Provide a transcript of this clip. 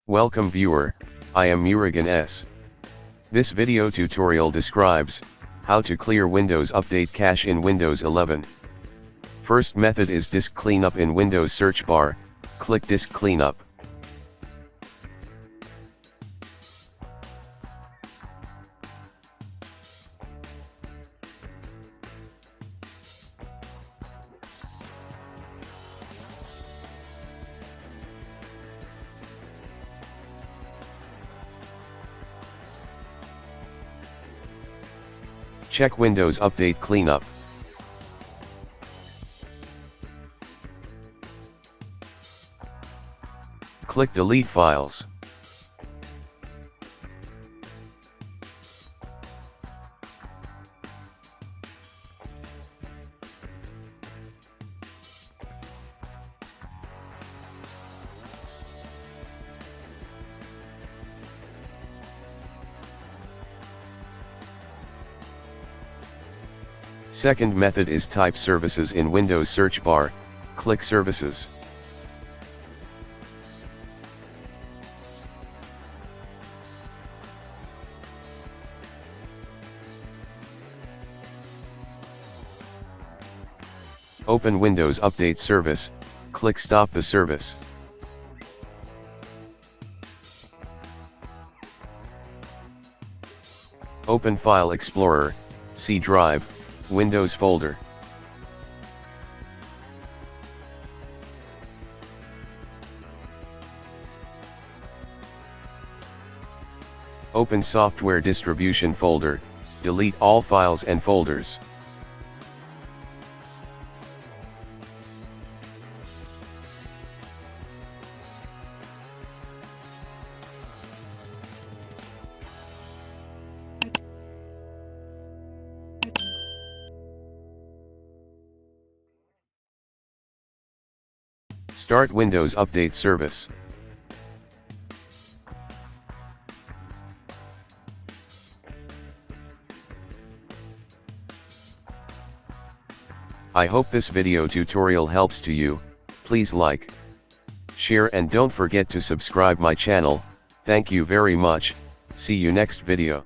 Welcome viewer, I am Murugan S. This video tutorial describes how to clear Windows Update cache in Windows 11. First method is Disk Cleanup. In Windows search bar, click Disk Cleanup. Check Windows Update Cleanup. Click Delete Files. Second method is type Services. In Windows search bar, click Services. Open Windows Update Service, click Stop the service. Open File Explorer, C Drive, Windows folder. Open Software Distribution folder, delete all files and folders. Start Windows Update service. I hope this video tutorial helps to you. Please like, share and don't forget to subscribe my channel. Thank you very much. See you next video.